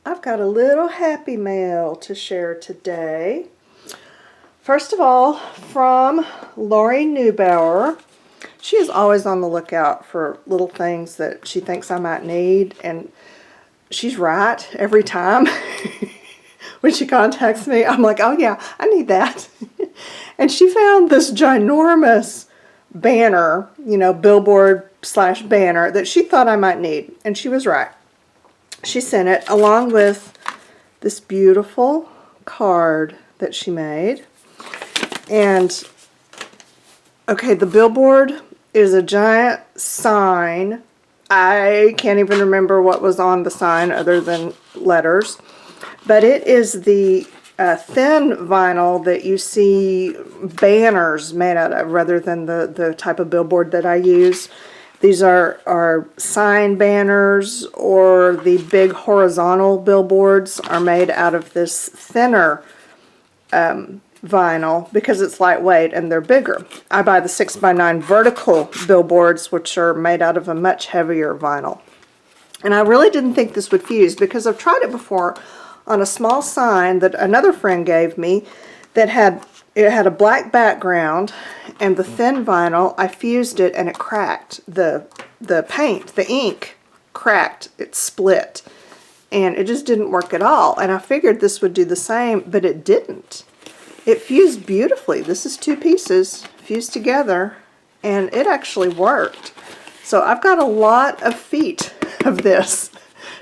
I've got a little happy mail to share today. First of all, from Lauri Neubauer. She is always on the lookout for little things that she thinks I might need, and she's right every time. When she contacts me, I'm like, oh yeah, I need that. And she found this ginormous banner, you know, billboard / banner that she thought I might need, and she was right. She sent it along with this beautiful card that she made. And okay, the billboard is a giant sign. I can't even remember what was on the sign other than letters, but it is the thin vinyl that you see banners made out of rather than the type of billboard that I use. These are sign banners, or the big horizontal billboards are made out of this thinner vinyl because it's lightweight and they're bigger. I buy the 6x9 vertical billboards, which are made out of a much heavier vinyl. And I really didn't think this would fuse because I've tried it before on a small sign that another friend gave me that had a black background, and the thin vinyl, I fused it and it cracked. The paint, the ink cracked, it split, and it just didn't work at all. And I figured this would do the same, but it didn't. It fused beautifully. This is 2 pieces fused together, and it actually worked. So I've got a lot of feet of this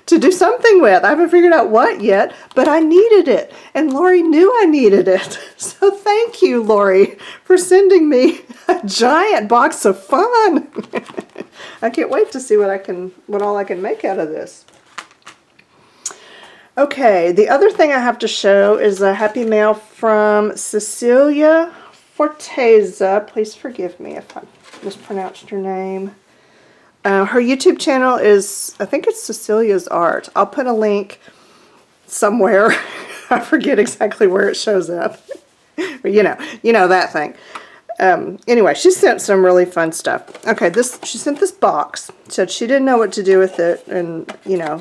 to do something with. I haven't figured out what yet, but I needed it, and Lauri knew I needed it. So thank you, Lauri, for sending me a giant box of fun. I can't wait to see what all I can make out of this. Okay, the other thing I have to show is a happy mail from Cecilia Forteza. Please forgive me if I mispronounced your name. Her YouTube channel is, I think it's Cecilia's Art. I'll put a link somewhere. I forget exactly where it shows up. But you know that thing. Anyway, she sent some really fun stuff. Okay, she sent this box. Said she didn't know what to do with it, and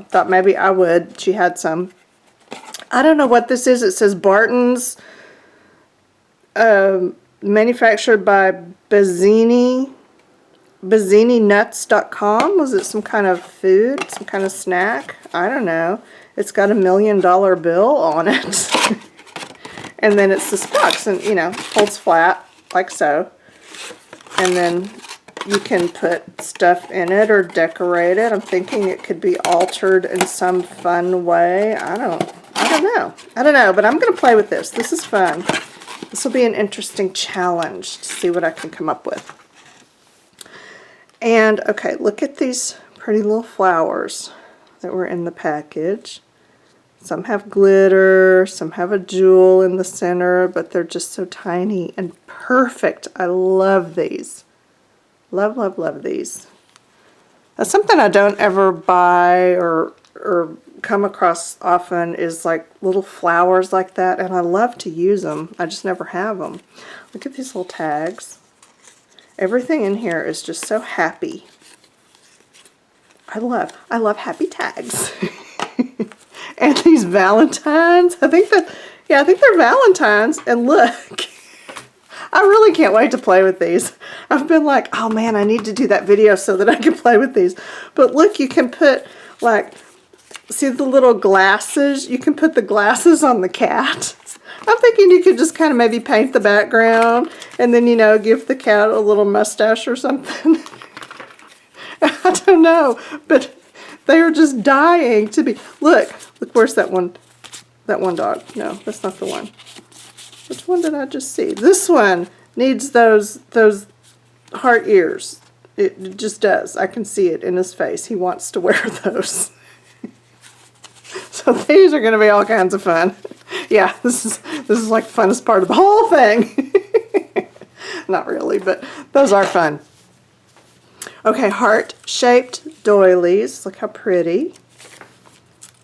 thought maybe I would. She had some. I don't know what this is. It says Barton's, manufactured by BazziniNuts.com. Was it some kind of food, some kind of snack? I don't know. It's got $1 million bill on it. And then it's this box, and holds flat like so. And then you can put stuff in it or decorate it. I'm thinking it could be altered in some fun way. I don't know, but I'm going to play with this. This is fun. This will be an interesting challenge to see what I can come up with. And, okay, look at these pretty little flowers that were in the package. Some have glitter, some have a jewel in the center, but they're just so tiny and perfect. I love these. Love, love, love these. That's something I don't ever buy or come across often, is like little flowers like that, and I love to use them. I just never have them. Look at these little tags. Everything in here is just so happy. I love happy tags. And these Valentines, I think they're Valentines, and look, I really can't wait to play with these. I've been like, oh man, I need to do that video so that I can play with these. But look, you can put, like, see the little glasses? You can put the glasses on the cat. I'm thinking you could just kind of maybe paint the background and then, give the cat a little mustache or something. I don't know, but they are just dying to be. Look, where's that one dog? No, that's not the one. Which one did I just see? This one needs those heart ears. It just does. I can see it in his face. He wants to wear those. So these are going to be all kinds of fun. Yeah, this is like the funnest part of the whole thing. Not really, but those are fun. Okay, heart-shaped doilies. Look how pretty.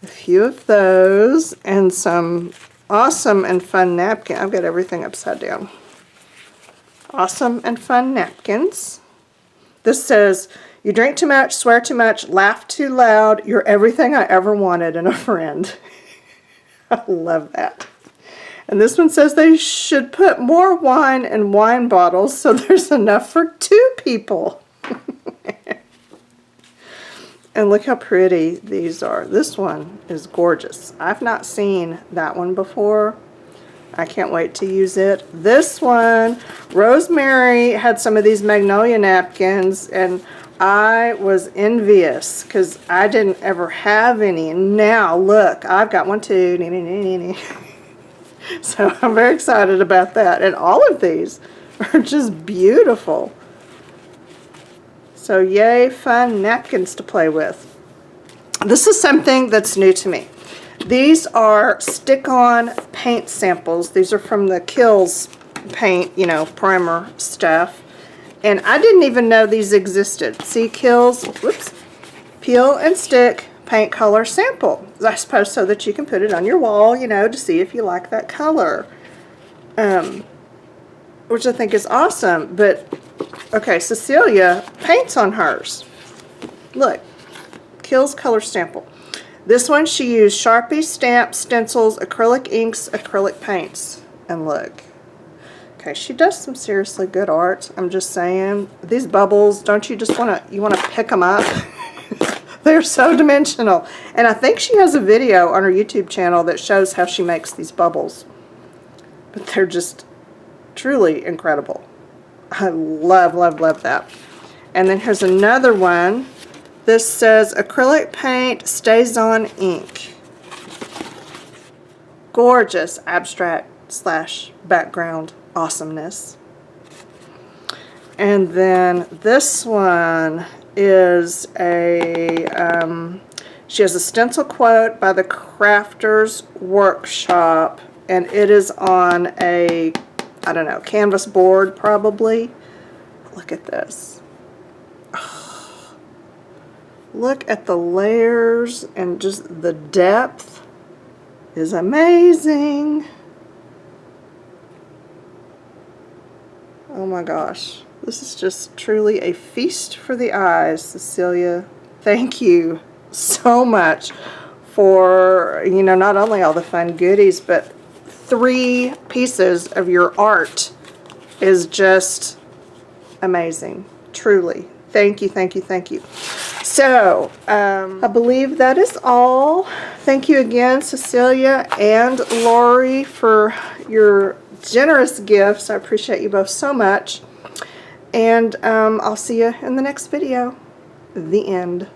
A few of those, and some awesome and fun napkins. I've got everything upside down. Awesome and fun napkins. This says, You drink too much, swear too much, laugh too loud. You're everything I ever wanted in a friend. I love that. And this one says they should put more wine in wine bottles so there's enough for 2 people. And look how pretty these are. This one is gorgeous. I've not seen that one before. I can't wait to use it. This one, Rosemary had some of these magnolia napkins, and I was envious because I didn't ever have any. And now, look, I've got one too. So I'm very excited about that. And all of these are just beautiful. So yay, fun napkins to play with. This is something that's new to me. These are stick-on paint samples. These are from the Kills paint, you know, primer stuff. And I didn't even know these existed. See, Kills, whoops, peel and stick paint color sample. I suppose so that you can put it on your wall, you know, to see if you like that color. Which I think is awesome. But, okay, Cecilia paints on hers. Look, Kills color sample. This one she used Sharpie, stamps, stencils, acrylic inks, acrylic paints. And look. Okay, she does some seriously good art. I'm just saying. These bubbles, don't you just want to pick them up? They're so dimensional. And I think she has a video on her YouTube channel that shows how she makes these bubbles. But they're just truly incredible. I love, love, love that. And then here's another one. This says acrylic paint stays on ink. Gorgeous abstract / background awesomeness. And then this one is a, she has a stencil quote by the Crafters Workshop, and it is on a, I don't know, canvas board probably. Look at this. Oh, look at the layers, and just the depth is amazing. Oh my gosh. This is just truly a feast for the eyes, Cecilia. Thank you so much for, you know, not only all the fun goodies, but 3 pieces of your art is just amazing. Truly. Thank you, thank you, thank you. So, I believe that is all. Thank you again, Cecilia and Lauri, for your generous gifts. I appreciate you both so much. And I'll see you in the next video. The end.